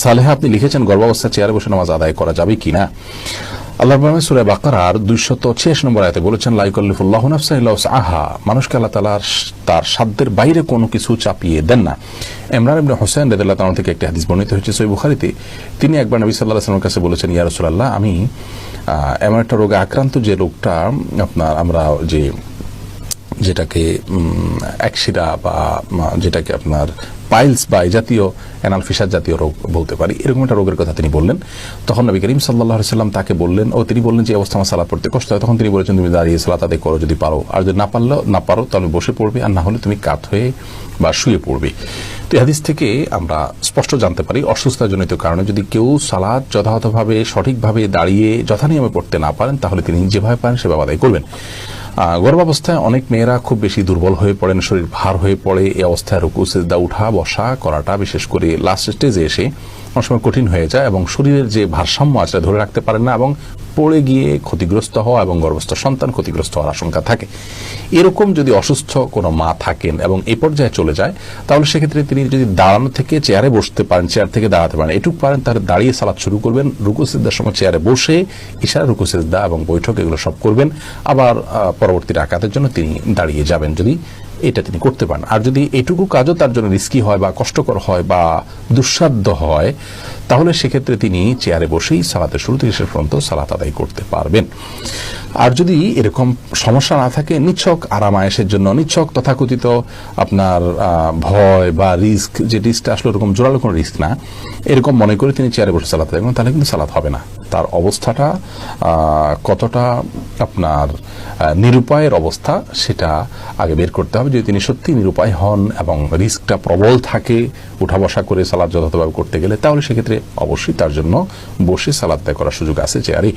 সালেহা আপনি লিখেছেন গর্ভাবস্থায় চেয়ারে বসে নামাজ আদায় করা যাবে কিনা। আল্লাহ সূরা বাকারার 286 নম্বর আয়াতে বলেছেন, লা ইউকাল্লিফুল্লাহু নাফসান ইল্লা উসআহা, মানুষকে আল্লাহ তাআলা তার সাধ্যের বাইরে কোনো কিছু চাপিয়ে দেন না। ইমরান ইবনে হুসাইন রাদিয়াল্লাহু তাআলা থেকে একটি হাদিস বর্ণিত হয়েছে সহিহ বুখারীতে। তিনি একবার নবী সাল্লাল্লাহু আলাইহি ওয়াসাল্লামের কাছে বলেছেন, ইয়া রাসূলুল্লাহ, আমি এমন একটা রোগে আক্রান্ত যে রোগটা আপনার আমরা যেটাকে একশিরা বা যেটাকে আপনার পাইলস বা এই জাতীয় অ্যানাল ফিসার জাতীয় রোগ বলতে পারি, এরকম একটা রোগের কথা তিনি বললেন। তখন নবী করিম সাল্লাল্লাহু আলাইহি ওয়াসাল্লাম তাকে বললেন, তিনি বললেন যে অবস্থা আমার সালাত পড়তে কষ্ট হয়। তখন তিনি বলেছেন, তুমি দাঁড়িয়ে সালাত আদায় করো যদি পারো, আর যদি না পারো তাহলে বসে পড়বে, আর না হলে তুমি কাত হয়ে বা শুয়ে পড়বে। তো এই হাদিস থেকে আমরা স্পষ্ট জানতে পারি অসুস্থতাজনিত কারণে যদি কেউ সালাত যথাযথভাবে সঠিকভাবে দাঁড়িয়ে যথানিয়মে পড়তে না পারেন, তাহলে তিনি যেভাবে পারেন সেভাবে আদায় করবেন। গর্ভাবস্থায় অনেক মেয়েরা খুব বেশি দুর্বল হয়ে পড়েন, শরীর ভার হয়ে পড়ে। এই অবস্থায় রুকু সিজদা উঠা বসা করাটা বিশেষ করে লাস্ট স্টেজে এসে অনেক সময় কঠিন হয়ে যায় এবং শরীরের যে ভারসাম্য আছে ধরে রাখতে পারেন না এবং পড়ে গিয়ে ক্ষতিগ্রস্ত হওয়া এবং গর্ভস্থ সন্তান ক্ষতিগ্রস্ত হওয়ার আশঙ্কা থাকে। এরকম যদি অসুস্থ কোনো মা থাকেন এবং এই পর্যায়ে চলে যায়, তাহলে সেক্ষেত্রে তিনি যদি দাঁড়ানো থেকে চেয়ারে বসতে পারেন, চেয়ার থেকে দাঁড়াতে পারেন, এটুকু পারেন, তাহলে দাঁড়িয়ে সালাত শুরু করবেন। রুকু সিজদার সময় চেয়ারে বসে ইশারা রুকু সিজদা এবং বৈঠক এগুলো সব করবেন। আবার পরবর্তী রাকাতের জন্য তিনি দাঁড়িয়ে যাবেন যদি এটা তিনি করতে পারেন। আর যদি এটুকু কাজও তার জন্য রিস্কি হয় বা কষ্টকর হয় বা দুঃসাধ্য হয়, তাহলে সেক্ষেত্রে তিনি চেয়ারে বসেই সালাতের শুরু থেকে শেষ পর্যন্ত সালাত আদায় করতে পারবেন। আর যদি এরকম সমস্যা না থাকে, নিছক আরামায়েশের জন্য, নিছক তথাকথিত আপনার ভয় বা রিস্ক, যে রিস্কটা আসলে এরকম জোরালো কোনো রিস্ক না, এরকম মনে করে তিনি চেয়ারে বসে সালাত আদায় করেন, তাহলে কিন্তু সালাত হবে না। তার অবস্থাটা কতটা আপনার নিরুপায়ের অবস্থা সেটা আগে বের করতে হবে। যদি তিনি সত্যি নিরুপায় হন এবং রিস্কটা প্রবল থাকে উঠা বসা করে সালাত যথাযথভাবে করতে গেলে, তাহলে সেক্ষেত্রে অবশ্যই তার জন্য বসে সালাত আদায় করার সুযোগ আছে চেয়ারে।